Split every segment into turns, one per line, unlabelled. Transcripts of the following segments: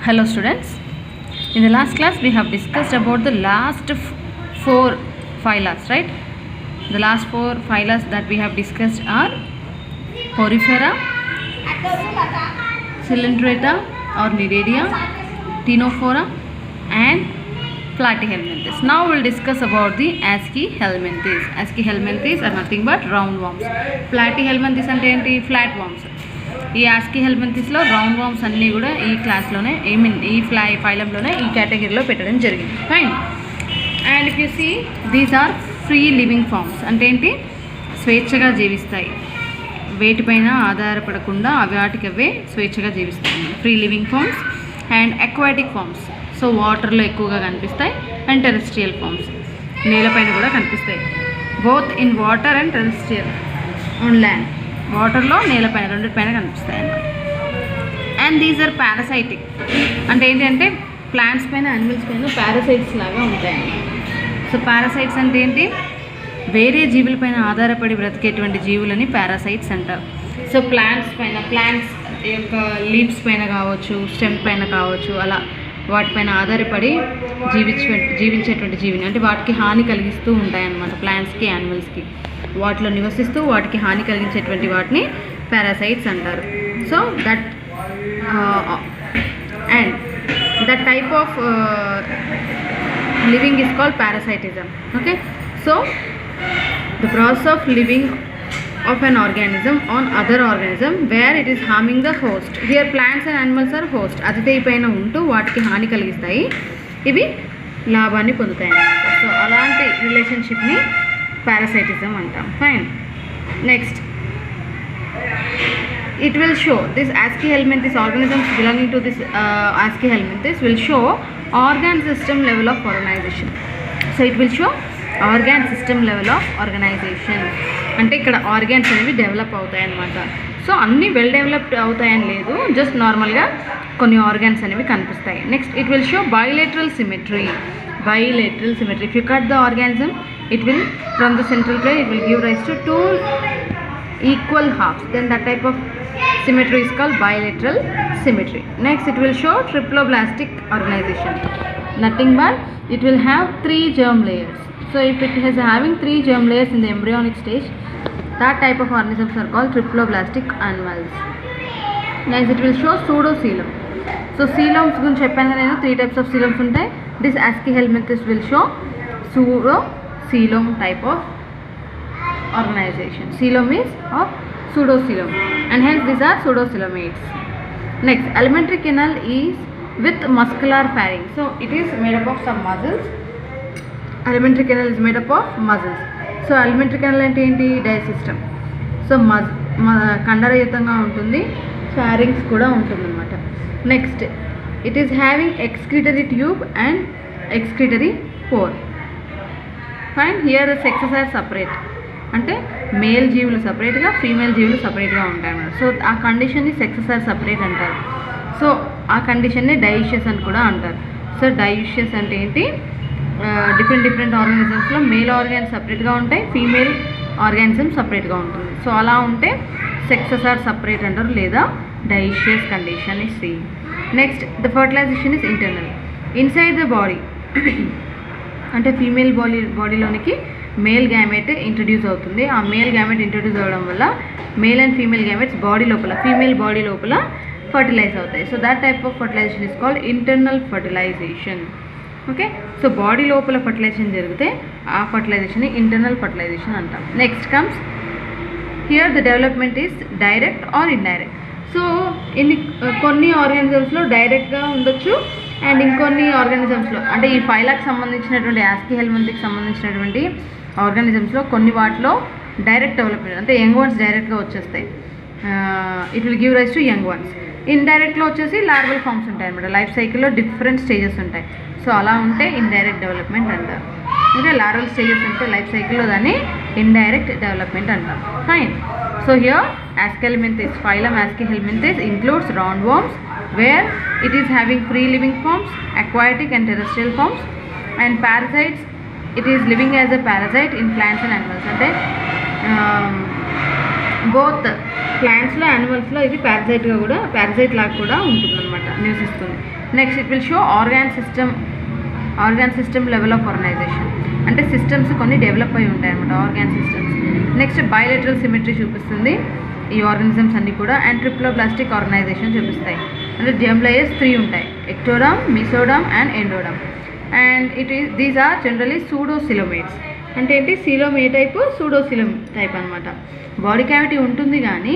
Hello students, in the last class we have discussed about the last four phyla, right? The last four phyla that we have discussed are Porifera, Coelenterata or Nidaridia, Ctenophora and Platyhelminthes. Now we will discuss about the Aschelminthes. Aschelminthes are nothing but roundworms. Platyhelminthes ante enti flat worms. ఈ ఆస్కిహెల్మింథిస్లో round worms అన్నీ కూడా ఈ క్లాస్లోనే ఈ ఫైలంలోనే ఈ కేటగిరీలో పెట్టడం జరిగింది. Fine. And if you see these are free living forms. అంటే ఏంటి? స్వేచ్ఛగా జీవిస్తాయి, వేటిపైన ఆధారపడకుండా వాటికవే స్వేచ్ఛగా జీవిస్తాయి. Free living forms and aquatic forms. So వాటర్లో ఎక్కువగా కనిపిస్తాయి. అండ్ టెరెస్ట్రియల్ ఫార్మ్స్, నేలపైన కూడా కనిపిస్తాయి. Both in water and terrestrial on land. వాటర్లో నేలపైన రెండిపైన కనిపిస్తాయి అన్నమాట. And these are parasitic. అంటే ఏంటంటే ప్లాంట్స్ పైన యానిమల్స్ పైన పారాసైట్స్ లాగా ఉంటాయన్నమాట. సో పారాసైట్స్ అంటే ఏంటి? వేరే జీవులపైన ఆధారపడి బ్రతికేటువంటి జీవులని పారాసైట్స్ అంటారు. సో ప్లాంట్స్ యొక్క లీవ్స్ పైన కావచ్చు, స్టెమ్ పైన కావచ్చు, అలా వాటిపైన ఆధారపడి జీవించేటువంటి జీవిని, అంటే వాటికి హాని కలిగిస్తూ ఉంటాయన్నమాట. ప్లాంట్స్కి, యానిమల్స్కి వాటిలో నివసిస్తూ వాటికి హాని కలిగించేటువంటి వాటిని పారాసైట్స్ అంటారు. So that and that type of living is called parasitism. Okay, so the process of living of an organism on other organism where it is harming the host. Here plants and animals are host. అతిథి పైన ఉంటూ వాటికి హాని కలిగిస్తాయి, ఇవి లాభాన్ని పొందుతాయి అన్నమాట. సో అలాంటి రిలేషన్షిప్ని parasitism అంటాం. Fine. Next, it will show this Aschelminthes organisms belonging to this Aschelminthes will show organ system level of organization. So it will show organ system level of organization. అంటే ఇక్కడ ఆర్గాన్స్ అనేవి develop అవుతాయి అన్నమాట. So అన్నీ well developed అవుతాయని లేదు, just నార్మల్గా కొన్ని ఆర్గాన్స్ అనేవి కనిపిస్తాయి. Next, it will show bilateral symmetry. If you cut the organism, it will from the central plane it will give rise to two equal halves. Then that type of symmetry is called bilateral symmetry. Next, it will show triploblastic organization. Nothing but it will have 3 germ layers. So if it is having 3 germ layers in the embryonic stage, that type of organisms are called triploblastic animals. Next, it will show pseudocoelom. So coeloms గురించి చెప్పాను కదా నేను, 3 types of coeloms ఉంటాయి. This Aschelminthes will show pseudocoelom type of organization. Coelom is of pseudocoelom and hence these are pseudocoelomates. Next, alimentary canal is with muscular pharynx. So it is made up of some muscles. Alimentary canal is made up of muscles. So alimentary canal అంటే ఏంటి? డైజెస్టమ్. So కండరయుతంగా ఉంటుంది, pharynx కూడా ఉంటుంది అన్నమాట. Next, it is having excretory tube and excretory pore. Fine. Here the sexes are separate. అంటే male జీవులు సపరేట్గా, female జీవులు సపరేట్గా ఉంటాయి అన్నమాట. సో ఆ కండిషన్ని సెక్సెస్ ఆర్ సపరేట్ అంటారు. సో ఆ కండిషన్ని డైషియస్ అని కూడా అంటారు. సో డైషియస్ అంటే ఏంటి? డిఫరెంట్ ఆర్గానిజమ్స్లో మేల్ ఆర్గాన్స్ సపరేట్గా ఉంటాయి, ఫీమేల్ ఆర్గానిజం సపరేట్గా ఉంటుంది. సో అలా ఉంటే సెక్సెస్ ఆర్ సపరేట్ అంటారు, లేదా dioecious condition is same. Next, the fertilization is internal. Inside the body అంటే ఫీమేల్ బాడీలోనికి మేల్ గ్యామెట్ ఇంట్రడ్యూస్ అవుతుంది. ఆ మేల్ గ్యామెట్ ఇంట్రడ్యూస్ అవ్వడం వల్ల male and female gametes body లోపల, ఫీమేల్ బాడీ లోపల ఫర్టిలైజ్ అవుతాయి. So that type of fertilization is called internal fertilization. Okay, so body లోపల ఫర్టిలైజేషన్ జరిగితే ఆ ఫర్టిలైజేషన్ ఇంటర్నల్ ఫర్టిలైజేషన్ అంటాం. Next comes here the development is direct or indirect. So కొన్ని ఆర్గానిజమ్స్లో డైరెక్ట్గా ఉండొచ్చు అండ్ ఇంకొన్ని ఆర్గానిజమ్స్లో, అంటే ఈ ఫైలాకి సంబంధించినటువంటి ఆస్కిహెల్మింథ్కి సంబంధించినటువంటి ఆర్గానిజమ్స్లో కొన్ని వాటిలో డైరెక్ట్ డెవలప్మెంట్, అంటే యంగ్ వన్స్ డైరెక్ట్గా వచ్చేస్తాయి. It will give rise to young ones. ఇండైరెక్ట్లో వచ్చేసి లార్వల్ ఫామ్స్ ఉంటాయి అనమాట. లైఫ్ సైకిల్లో డిఫరెంట్ స్టేజెస్ ఉంటాయి. సో అలా ఉంటే ఇండైరెక్ట్ డెవలప్మెంట్ అంటారు. ఓకే, లార్వల్ స్టేజెస్ ఉంటే లైఫ్ సైకిల్లో దాన్ని ఇండైరెక్ట్ డెవలప్మెంట్ అంటాం. Fine. So here Aschelminthes, phylum Aschelminthes includes roundworms where it is having free living forms, aquatic and terrestrial forms, and parasites. It is living as a parasite in plants and animals. అంటే both ప్లాంట్స్లో, యానిమల్స్లో ఇది parasite లాగా కూడా ఉంటుందన్నమాట. నివసిస్తుంది. Next it will show organ system level of organization, అంటే systems కొన్ని డెవలప్ అయి ఉంటాయి అనమాట organ systems. Next bilateral symmetry చూపిస్తుంది ఈ ఆర్గానిజమ్స్ అన్నీ కూడా. అండ్ ట్రిప్లోబ్లాస్టిక్ ఆర్గనైజేషన్ చూపిస్తాయి. అంటే జెమ్ లేయర్స్ 3 ఉంటాయి, ectoderm, mesoderm and endoderm. And these are generally pseudocoelomates. అంటే ఏంటి, సీలోమ్ ఏ టైపు, సూడోసిలోమ్ టైప్ అనమాట. బాడీ క్యావిటీ ఉంటుంది కానీ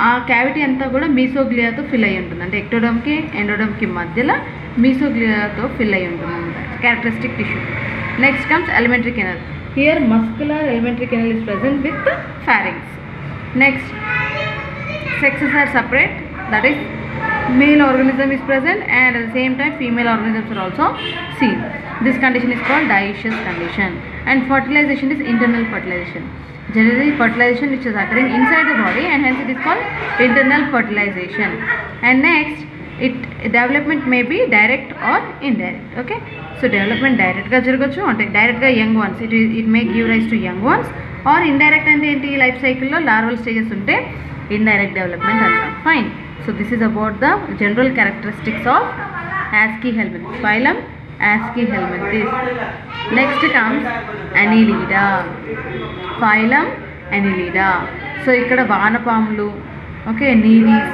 ఆ క్యావిటీ అంతా కూడా మీసోగ్లియాతో ఫిల్ అయి ఉంటుంది. అంటే ఎక్టోడమ్కి ఎండోడమ్కి మధ్యలో మీసోగ్లియాతో ఫిల్ అయి ఉంటుంది అనమాట, characteristic tissue. Next comes alimentary canal. Here muscular alimentary canal is present with pharynx. Next, sexes are separate, that is male organism is present and at the same time female organisms are also seen. This condition is called dioecious condition. And fertilization is internal fertilization. Generally fertilization which is occurring inside the body and hence it is called internal fertilization. And next, development may be direct or indirect. Okay, so development direct ga jaragochu, ante direct ga young ones it may give rise to young ones, or indirect ante enti life cycle lo larval stages unte indirect development antam. Fine. So this is about the general characteristics of Aschelminths, phylum Aschelminths. Next comes Annelida, phylum Annelida. So ikkada vaanapamulu, okay, nereis,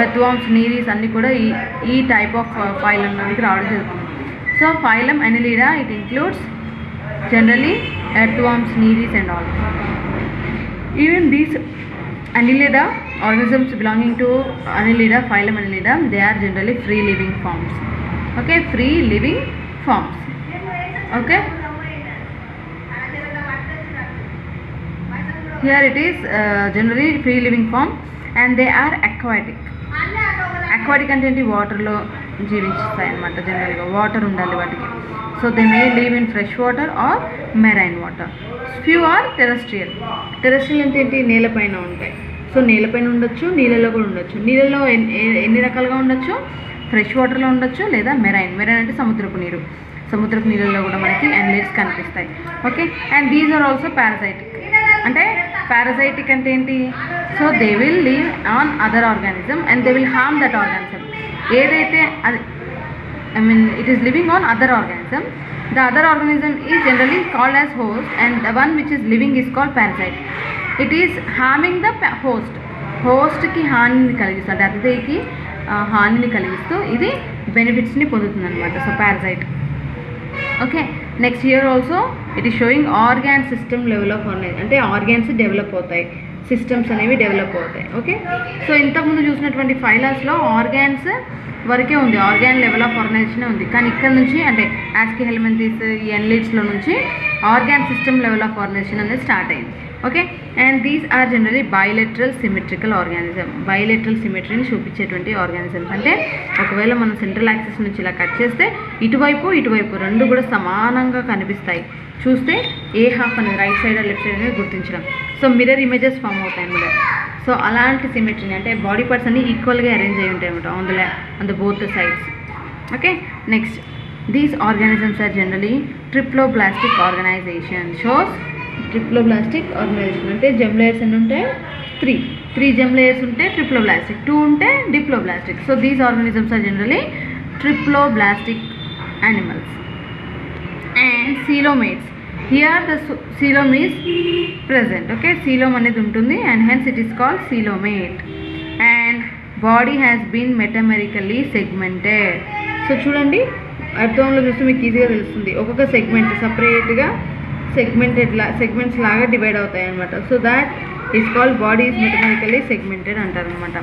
earthworms, nereis అన్నీ కూడా ఈ type of phylum నుంచి రావడం జరుగుతుంది. So phylum Annelida, it includes generally earthworms, nereis and all. Even these Annelida, organisms belonging to Annelida, phylum Annelida, they are generally free living forms. Okay, free living forms. Okay, here it is generally free living form and they are aquatic. అంటే ఏంటి, వాటర్లో జీవిస్తాయి అన్నమాట. జనరల్గా water ఉండాలి వాటికి. So they may live in fresh water or marine water. Few are terrestrial. Terrestrial అంటే ఏంటి, నేలపైన ఉంటాయి. సో నేలపైన ఉండొచ్చు, నీళ్ళలో కూడా ఉండొచ్చు. నీళ్ళలో ఎన్ని రకాలుగా ఉండొచ్చు, ఫ్రెష్ వాటర్లో ఉండొచ్చు లేదా మెరైన్ అంటే సముద్రపు నీళ్ళలో కూడా మనకి అనలిడ్స్ కనిపిస్తాయి. Okay, and these are also parasitic. అంటే పారాసైటిక్ అంటే ఏంటి, so they will live on other organism and they will harm that organism. ఏదైతే అది it is living on other organism, the other organism is generally called as host and the one which is living is called parasite. It is harming the host ki హానిని కలిగిస్తూ, అంటే అతిథికి హానిని కలిగిస్తూ ఇది బెనిఫిట్స్ని పొందుతుంది అనమాట. So parasite. Okay, next here also it is showing organ system level of organization. అంటే organs develop అవుతాయి, సిస్టమ్స్ అనేవి డెవలప్ అవుతాయి. ఓకే, సో ఇంతకుముందు చూసినటువంటి ఫైలాస్లో ఆర్గాన్స్ వరకే ఉంది, ఆర్గాన్ లెవెల్ ఆఫ్ ఆర్గనైజేషన్ ఉంది. కానీ ఇక్కడ నుంచి అంటే Aschelminths, ఈ ఎన్లిడ్స్లో నుంచి organ system level of organisation అనేది స్టార్ట్ అయింది. Okay, and these are generally bilateral symmetrical organism. Bilateral సిమెట్రీని చూపించేటువంటి ఆర్గానిజమ్స్. అంటే ఒకవేళ మనం సెంట్రల్ యాక్సిస్ నుంచి ఇలా కట్ చేస్తే ఇటువైపు రెండు కూడా సమానంగా కనిపిస్తాయి. చూస్తే ఏ హాఫ్ అనేది రైట్ సైడ్ లెఫ్ట్ సైడ్ అనేది గుర్తించడం. సో మిర్రర్ ఇమేజెస్ ఫామ్ అవుతాయి అందులో. సో అలాంటి సిమెట్రీని అంటే బాడీ పార్ట్స్ అన్ని ఈక్వల్గా అరేంజ్ అయి ఉంటాయి అనమాట on the both the sides. Okay, next these organisms are generally triploblastic organization. Shows triploblastic organization. అంటే జెమ్ లేయర్స్ ఎన్ని ఉంటాయి, 3 జెమ్ లేయర్స్ ఉంటే ట్రిప్లోబ్లాస్టిక్, 2 ఉంటే diploblastic. So these organisms are generally triploblastic animals. And coelomates, here the coelom is present. Okay, coelom అనేది ఉంటుంది and hence it is called coelomate. And body has been metamerically segmented. So చూడండి, అర్థంలో చూస్తే మీకు ఈజీగా తెలుస్తుంది. ఒక్కొక్క సెగ్మెంట్ సపరేట్గా సెగ్మెంట్స్ లాగా డివైడ్ అవుతాయి అనమాట. So that is called body is metamerically segmented అంటారు అనమాట.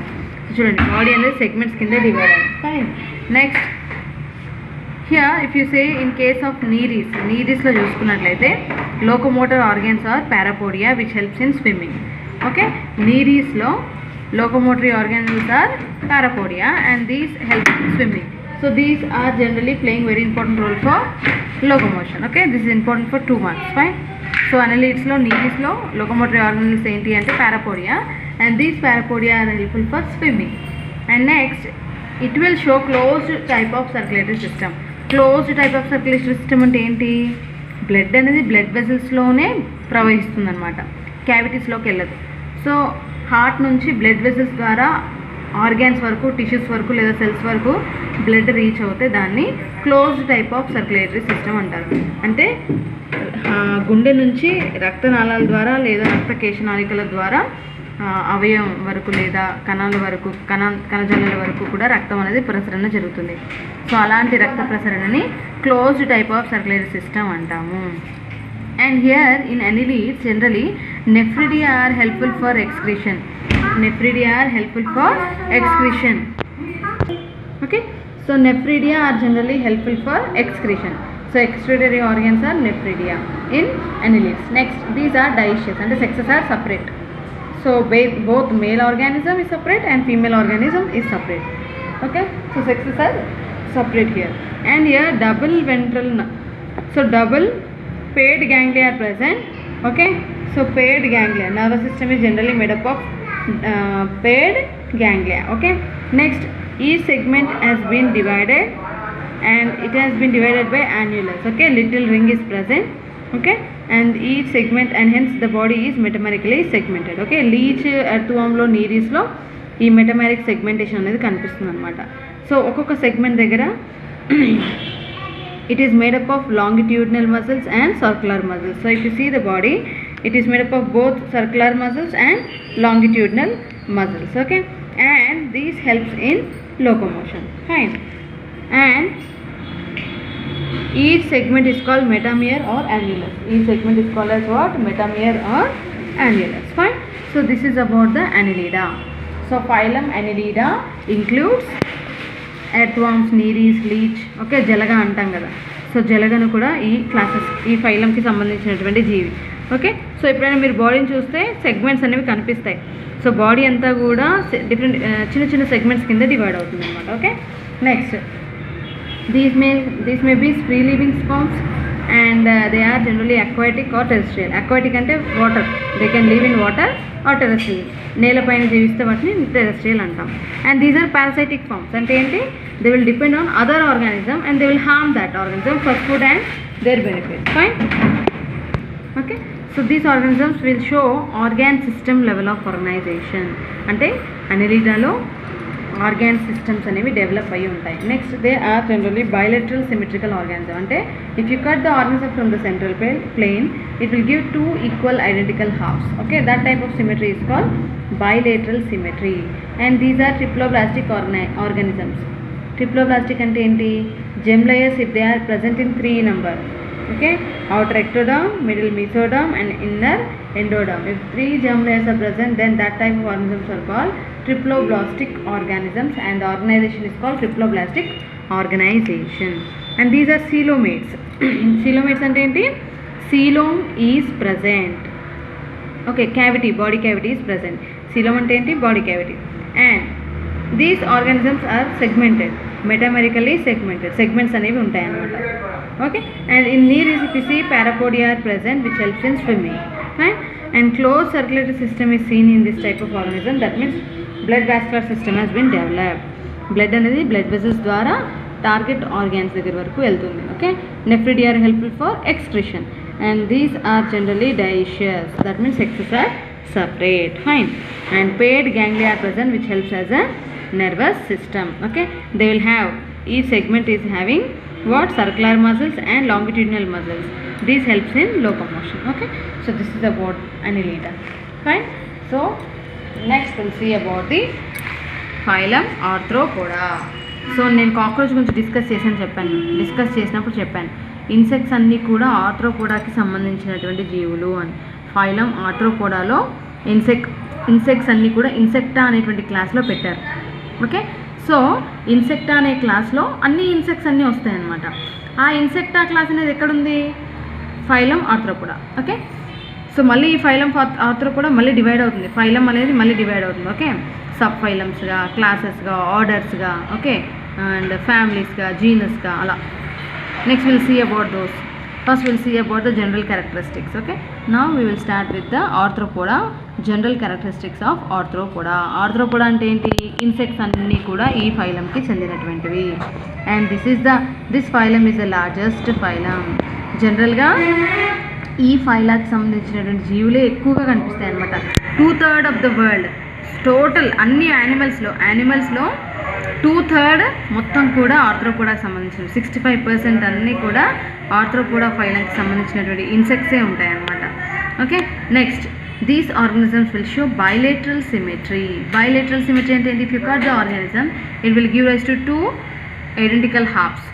చూడండి, బాడీ అనేది సెగ్మెంట్స్ కింద డివైడ్ అయింది. Fine. Next here if you say in case of నీరీస్లో చూసుకున్నట్లయితే locomotor organs are parapodia which helps in swimming. Okay, నీరీస్లో locomotory organelles are parapodia and these help in swimming. So these are generally playing very important role for locomotion. Okay, this is important for 2 marks. Fine. So annelids lo needs lo locomotory organelles enti ante parapodia and these parapodia are helpful for swimming. And next it will show closed type of circulatory system. Closed type of circulatory system ante enti blood anedi blood vessels lone pravahistundannamata, cavities loki elladu. So heart నుంచి blood vessels ద్వారా organs వరకు, tissues వరకు లేదా cells వరకు blood reach అవుతే దాన్ని closed type of circulatory system అంటారు. అంటే గుండె నుంచి రక్తనాళాల ద్వారా లేదా రక్త కేశనాళికల ద్వారా అవయవం వరకు లేదా కణాల వరకు, కణజాలాల వరకు కూడా రక్తం అనేది ప్రసరణ జరుగుతుంది. సో అలాంటి రక్త ప్రసరణని closed type of circulatory system అంటాము. And here in annelids generally nephridia are helpful for excretion. Nephridia are helpful for excretion. Okay, so nephridia are generally helpful for excretion. So excretory organs are nephridia in annelids. Next, these are dioecious and the sexes are separate. So both male organism is separate and female organism is separate. Okay, so sexes are separate here. And here double ventral, so double paired ganglia are present. Okay, so paired ganglia, nervous system is generally made up of paired ganglia. Okay, next, each segment has been divided and it has been divided by annulus. Okay, little ring is present. Okay, and each segment, and hence the body is metamerically segmented. Okay, leech earthworm lo nereis lo ee metameric segmentation anedi kanipistundi anamata. So okkoka segment dagara it is made up of longitudinal muscles and circular muscles. So if you see the body, it is made up of both circular muscles and longitudinal muscles. Okay, and these helps in locomotion. Fine. And each segment is called metamer or annulus. Each segment is called as what? Metamer or annulus. Fine. So this is about the annelida. So phylum Annelida includes earthworms, nereis, leech. Okay, జలగ అంటాం కదా. So జలగను కూడా ఈ classes, ఈ ఫైలంకి సంబంధించినటువంటి జీవి. Okay, so ఎప్పుడైనా మీరు బాడీని చూస్తే సెగ్మెంట్స్ అనేవి కనిపిస్తాయి. సో బాడీ అంతా కూడా డిఫరెంట్ చిన్న చిన్న సెగ్మెంట్స్ కింద డివైడ్ అవుతుంది అనమాట. Okay, next, these may be free living spams and they are generally aquatic or terrestrial. Aquatic అంటే water, they can live in water or terrestrial. నేలపైన జీవిస్తే వాటిని terrestrial అంటాం. And these are parasitic forms. అంటే ఏంటి? They will depend on other organism and they will harm that organism for food and their benefit. Fine. Okay, so these organisms will show organ system level of organization. అంటే annelida organ systems అనేవి develop అయ్యి ఉంటాయి. Next, they are generally bilateral symmetrical organism. అంటే if you cut the organism from the central plane it will give two equal identical halves. Okay, that type of symmetry is called bilateral symmetry. And these are triploblastic organisms. Triploblastic అంటే ఏంటి? Germ layers if they are present in 3 number. Okay, outer ectoderm, middle mesoderm and inner endoderm. If 3 germ layers are present, then that type of organisms are called triploblastic organisms and the organization is called triploblastic organization. And these are coelomates. Coelomates ante enti? Coelom is present. Okay, cavity, body cavity is present. Coelom ante enti? Body cavity. And these organisms are segmented, metamerically segmented. Segments అనేవి ఉంటాయి అన్నమాట. Okay, and in nereis if you see parapodia are present which helps in swimming. Fine. And closed circulatory system is seen in this type of organism. That means blood vascular system has been developed. Blood అనేది blood vessels ద్వారా target organs దగ్గర వరకు వెళ్తుంది. Okay, nephridia are helpful for excretion and these are generally dioecious. That means sexes are separate. Fine. And paired ganglia are present which helps as a nervous system. Okay, they will have, each segment is having what? Circular muscles and longitudinal muscles. This helps in locomotion. Okay, so this is about annelida. Fine. So next we'll see about the phylum Arthropoda. So నేను cockroach గురించి discuss చేసినప్పుడు చెప్పాను insects అన్నీ కూడా ఆర్థ్రోపోడాకి సంబంధించినటువంటి జీవులు అని. Phylum ఆర్థ్రోపోడాలో insects అన్నీ కూడా ఇన్సెక్టా అనేటువంటి క్లాస్లో పెట్టారు. ఓకే, సో ఇన్సెక్టా అనే క్లాస్లో అన్ని ఇన్సెక్ట్స్ అన్నీ వస్తాయన్నమాట. ఆ ఇన్సెక్టా క్లాస్ అనేది ఎక్కడుంది? Phylum Arthropoda. ఓకే, సో మళ్ళీ ఈ ఫైలం ఆర్థ్రోపోడా మళ్ళీ డివైడ్ అవుతుంది. ఫైలం అనేది మళ్ళీ డివైడ్ అవుతుంది. ఓకే, సబ్ ఫైలమ్స్గా, క్లాసెస్గా, ఆర్డర్స్గా, ఓకే, అండ్ ఫ్యామిలీస్గా, జీనస్గా అలా. Next will see about those. First will see about the general characteristics. Okay, now we will start with the Arthropoda. General characteristics of Arthropoda. Arthropoda అంటే ఏంటి? ఇన్సెక్ట్స్ అన్నీ కూడా ఈ ఫైలంకి చెందినటువంటివి. And this phylum is the largest phylum. జనరల్గా ఈ ఫైలాకి సంబంధించినటువంటి జీవులే ఎక్కువగా కనిపిస్తాయి అన్నమాట. 2/3 ఆఫ్ ద వరల్డ్ టోటల్ అన్ని యానిమల్స్లో 2/3 మొత్తం కూడా ఆర్థ్రోపోడాకి సంబంధించిన 65% అన్నీ కూడా ఆర్థ్రోపోడా ఫైలంకి సంబంధించినటువంటి ఇన్సెక్ట్సే ఉంటాయి అన్నమాట. Okay, next these organisms will show bilateral symmetry. Bilateral symmetry అంటే ఏంటి? If you cut the organism it will give rise to 2 identical halves.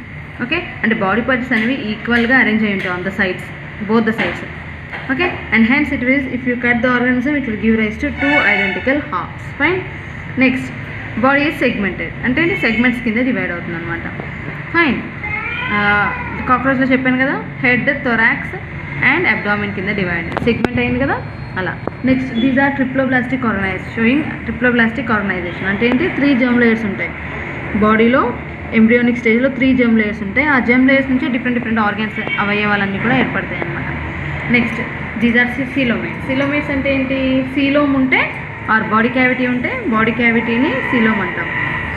Okay, అంటే బాడీ పార్ట్స్ అనేవి ఈక్వల్గా అరేంజ్ అయి ఉంటాయి on the sides, both the sides. Okay, and hence it will if you cut the organism it will give rise to 2 identical halves. Fine. Next body is segmented, అంటే segments కింద divide అవుతుంది అనమాట. Fine. కాక్రోచ్లో చెప్పాను కదా, head, thorax and abdomen కింద divide segment అయింది కదా అలా. Next these are triploblastic organization, showing triploblastic organization. అంటే ఏంటి? 3 జర్మ్ లేయర్స్ ఉంటాయి బాడీలో. ఎంబ్రియోనిక్ స్టేజ్లో 3 జర్మ్ లేయర్స్ ఉంటాయి. ఆ జర్మ్ లేయర్స్ నుంచి డిఫరెంట్ ఆర్గాన్స్ అవయవాలన్నీ కూడా ఏర్పడతాయి అన్నమాట. Next these are coelomates. Coelomates అంటే ఏంటి? సీలోమ్ ఉంటే ఆర్ బాడీ క్యావిటీ ఉంటే బాడీ క్యావిటీని సీలోమ్ అంటాం.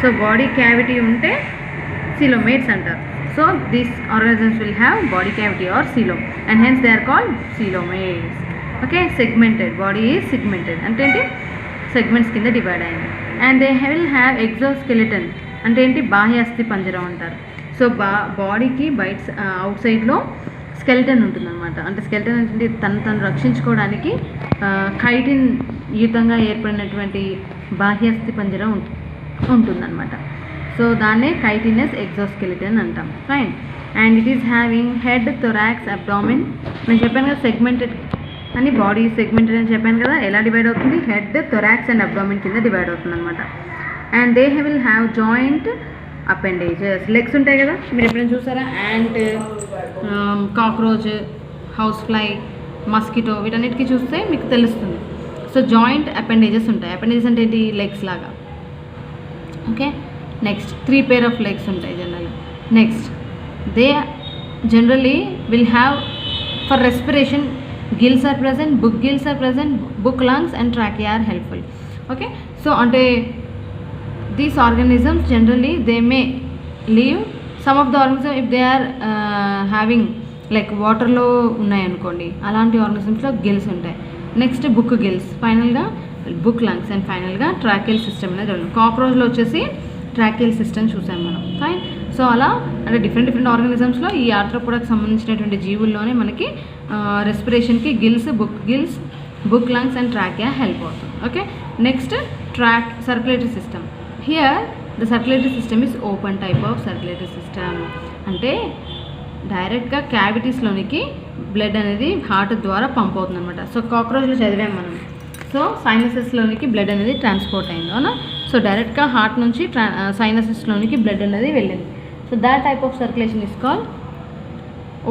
సో బాడీ క్యావిటీ ఉంటే సీలోమేట్స్ అంటారు. So these organisms will have body cavity or coelom and hence they are called coelomates. Okay, segmented, body is segmented అంటే ఏంటి? సెగ్మెంట్స్ కింద divide అయింది. And they will have exoskeleton అంటే ఏంటి? బాహ్య అస్థి పంజరం అంటారు. సో బాడీకి బయట అవుట్ సైడ్లో స్కెలిటన్ ఉంటుందన్నమాట. అంటే స్కెలిటన్ అంటే తను రక్షించుకోవడానికి కైటిన్ యుతంగా ఏర్పడినటువంటి బాహ్యస్థి పంజరం ఉంటుందన్నమాట. సో దాన్నే కైటినస్ ఎగ్జోస్కెలిటన్ అంటాం. Fine. And it is having head, thorax, abdomen. నేను చెప్పాను కదా సెగ్మెంటెడ్ అని, బాడీ సెగ్మెంటెడ్ అని చెప్పాను కదా. ఎలా డివైడ్ అవుతుంది? హెడ్, థొరాక్స్ అండ్ అబ్డామిన్ కింద డివైడ్ అవుతుంది అనమాట. And they will have joint appendages. Legs ఉంటాయి కదా, మీరు ఎప్పుడైనా చూసారా? Ant, cockroach, house fly, mosquito వీటన్నిటికీ చూస్తే మీకు తెలుస్తుంది. సో జాయింట్ అపెండేజెస్ ఉంటాయి. అపెండేజెస్ అంటే ఏంటి? లెగ్స్ లాగా. Okay, next 3 pair of legs ఉంటాయి generally. Next they generally will have for respiration gills are present, book gills are present, book lungs and trachea are helpful. Okay, so అంటే these organisms generally they may live, some of the organisms if they are having like వాటర్లో ఉన్నాయనుకోండి, అలాంటి ఆర్గానిజమ్స్లో gills ఉంటాయి. Next book gills, ఫైనల్గా book lungs and ఫైనల్గా tracheal system అనేది ఉంటుంది. కాక్రోచ్లో వచ్చేసి ట్రాకియల్ సిస్టమ్ చూసాం మనం. ఫైన్. సో అలా అంటే డిఫరెంట్ ఆర్గానిజమ్స్లో ఈ ఆర్థ్రోపోడాకి సంబంధించినటువంటి జీవుల్లోనే మనకి రెస్పిరేషన్కి gills, book lungs and trachea help అవుతుంది. Okay, next circulatory system. Here the circulatory system is open type of circulatory system. అంటే డైరెక్ట్గా క్యావిటీస్లోనికి బ్లడ్ అనేది హార్ట్ ద్వారా పంప్ అవుతుంది అనమాట. సో కాక్రోచ్లో చదివాం మనం. సో సైనసెస్లోనికి బ్లడ్ అనేది ట్రాన్స్పోర్ట్ అయింది, అవునా? సో డైరెక్ట్గా హార్ట్ నుంచి సైనసెస్లోనికి బ్లడ్ అనేది వెళ్ళింది. So that type of circulation is called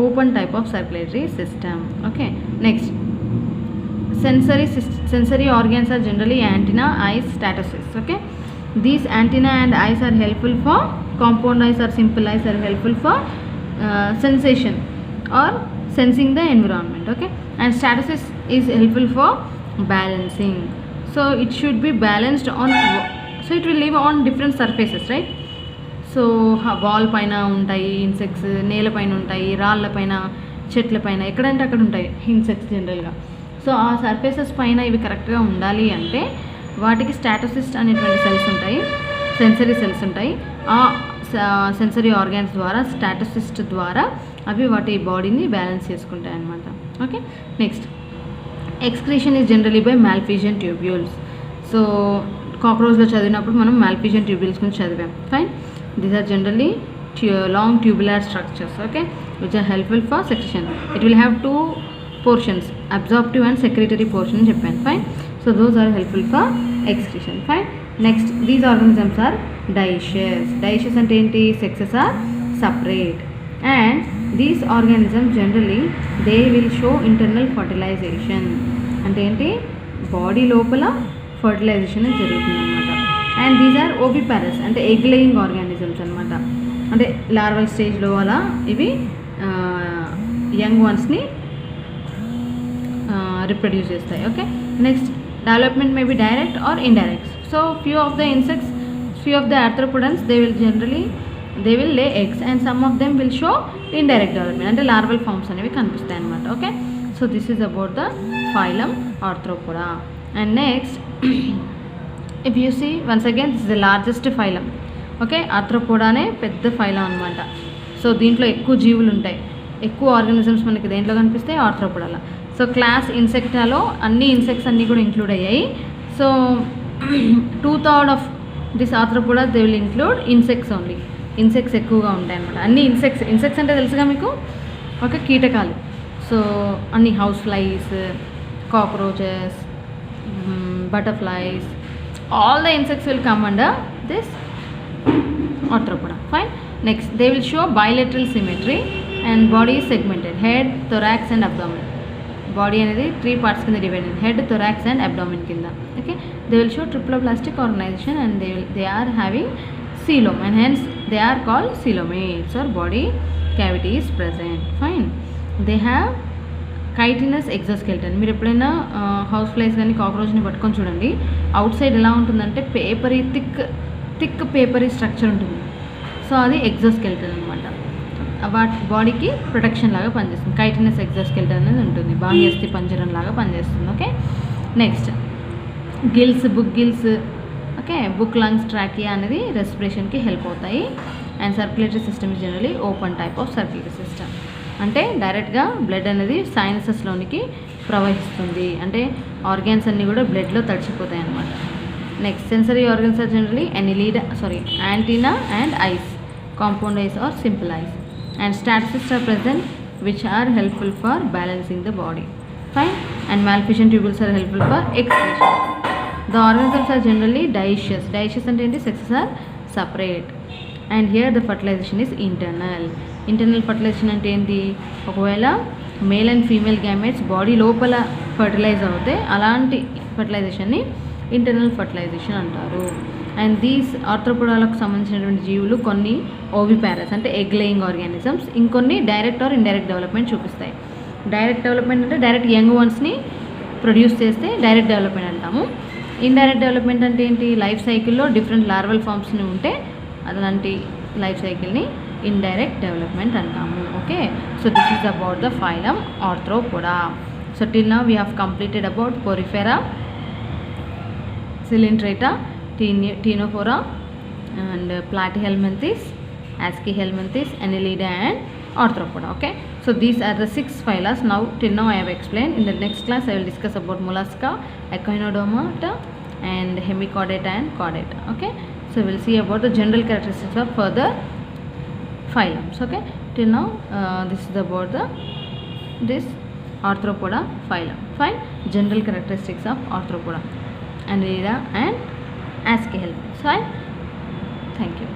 open type of circulatory system. Okay, next sensory organs are generally antenna, eyes, statocysts. Okay, these antenna and eyes are helpful for compound eyes or simple eyes are helpful for sensation or sensing the environment. Okay, and statocyst is helpful for balancing. So it should be balanced on, so it will live on different surfaces, right? So wall పైన ఉంటాయి insects, నేల పైన ఉంటాయి, రాళ్ళ పైన, చెట్ల పైన, ఎక్కడంటే అక్కడ ఉంటాయి ఇన్సెక్ట్స్ జనరల్గా. సో ఆ సర్ఫేసెస్ పైన ఇవి కరెక్ట్గా ఉండాలి అంటే వాటికి స్టాటోసిస్ట్ అనేటువంటి సెల్స్ ఉంటాయి, సెన్సరీ సెల్స్ ఉంటాయి. ఆ సెన్సరీ ఆర్గాన్స్ ద్వారా, స్టాటోసిస్ట్ ద్వారా అవి వాటి బాడీని బ్యాలెన్స్ చేసుకుంటాయి అన్నమాట. Okay, next excretion is generally by Malpighian tubules. So కాక్రోచ్లో చదివినప్పుడు మనం మాల్ఫిజియన్ ట్యూబ్యూల్స్ గురించి చదివాం. Fine. These are generally long tubular structures, okay, which are helpful for secretion. It will have 2 portions, absorptive and secretory portion in Japan. Fine. So those are helpful for excretion. Fine. Next, these organisms are dioecious. Dioecious and enti sexes are separate, and these organisms generally they will show internal fertilization. And enti body lopala fertilization is jarugutundi annamata. And these are oviparous అంటే egg laying organisms అనమాట. అంటే larval స్టేజ్లో అలా ఇవి young వన్స్ని reproduce చేస్తాయి. Okay, next development may be direct or indirect. So few of the arthropodans they will lay eggs and some of them will show indirect development, అంటే larval forms అనేవి కనిపిస్తాయి అనమాట. Okay, so this is about the phylum Arthropoda. And next If you see once again, this is the largest phylum. Okay, ఆర్థ్రోపోడానే పెద్ద phylum అనమాట. So దీంట్లో ఎక్కువ జీవులు ఉంటాయి, ఎక్కువ ఆర్గానిజమ్స్ మనకి దేంట్లో కనిపిస్తాయి, ఆర్థ్రోపోడాలో. సో క్లాస్ ఇన్సెక్టాలో అన్ని ఇన్సెక్ట్స్ అన్నీ కూడా ఇంక్లూడ్ అయ్యాయి. So 2/3 of this Arthropoda they will include insects only. Insects ఎక్కువగా ఉంటాయి అనమాట. అన్ని ఇన్సెక్ట్స్ అంటే తెలుసుగా మీకు, ఓకే, కీటకాలు. సో అన్ని house flies, cockroaches, butterflies, all the insects will come under this arthropoda. Fine. Next, they will show bilateral symmetry and body is segmented: head, thorax and abdomen. Body అనేది 3 parts కింద divide అయింది, head, thorax and abdomen కింద. Okay, they will show triploblastic organization and they are having coelom and hence they are called coelomates or body cavity is present. Fine. They have chitinous ఎగ్జోస్కెల్టన్. మీరు ఎప్పుడైనా house flies కానీ కాక్రోచ్ని పట్టుకొని చూడండి, out side ఎలా ఉంటుందంటే పేపరీ thick పేపరీ structure ఉంటుంది. So అది ఎగ్జోస్కెల్టన్ అనమాట. వాటి బాడీకి ప్రొటెక్షన్ లాగా పనిచేస్తుంది. కైటినస్ ఎగ్జోస్కెల్టన్ అనేది ఉంటుంది, బాహ్యస్థి పంజరం లాగా పనిచేస్తుంది. Okay, next gills, book gills, okay, book lungs, trachea అనేది రెస్పిరేషన్కి హెల్ప్ అవుతాయి. And circulatory system is generally open type of circulatory system. అంటే డైరెక్ట్గా బ్లడ్ అనేది సైనసెస్లోనికి ప్రవహిస్తుంది, అంటే ఆర్గాన్స్ అన్నీ కూడా బ్లడ్లో తడిచిపోతాయి అన్నమాట. Next sensory organs are generally antenna and eyes, compound eyes or simple eyes. And statocyst are present which are helpful for balancing the body. Fine. And Malpighian tubules are helpful for excretion. The organisms are generally dioecious. Dioecious అంటే ఏంటి, sexes are separate. And here the fertilisation is internal. Internal fertilisation అంటే ఏంటి, ఒకవేళ male and female gametes body లోపల fertilise అవుతే అలాంటి ఫర్టిలైజేషన్ని internal fertilisation అంటారు. అండ్ దీస్ ఆర్థ్రోపోడాలకు సంబంధించినటువంటి జీవులు కొన్ని ఓవిపారస్ అంటే ఎగ్ లేయింగ్ ఆర్గానిజమ్స్, ఇంకొన్ని డైరెక్ట్ ఆర్ ఇండైరెక్ట్ డెవలప్మెంట్ చూపిస్తాయి. డైరెక్ట్ డెవలప్మెంట్ అంటే డైరెక్ట్ యంగ్ వన్స్ని ప్రొడ్యూస్ చేస్తే డైరెక్ట్ డెవలప్మెంట్ అంటాము. ఇండైరెక్ట్ డెవలప్మెంట్ అంటే ఏంటి, లైఫ్ సైకిల్లో డిఫరెంట్ లార్వల్ ఫామ్స్ని ఉంటే అలాంటి లైఫ్ సైకిల్ని ఇండైరెక్ట్ డెవలప్మెంట్ అంటాము. Okay, so this is about the phylum Arthropoda. So till now we have completed about Porifera, Coelenterata, Ctenophora and Platyhelminthes, Aschelminthes, Annelida and arthropoda. Okay, so these are the 6 phyla. Now till now I have explained. In the next class I will discuss about mollusca, echinodermata and hemichordata and chordata. Okay, so we'll see about the general characteristics of further phylums. Okay, till now this is about this arthropoda phylum. Fine. General characteristics of arthropoda, Annelida and Aschelminthis. Fine. Thank you.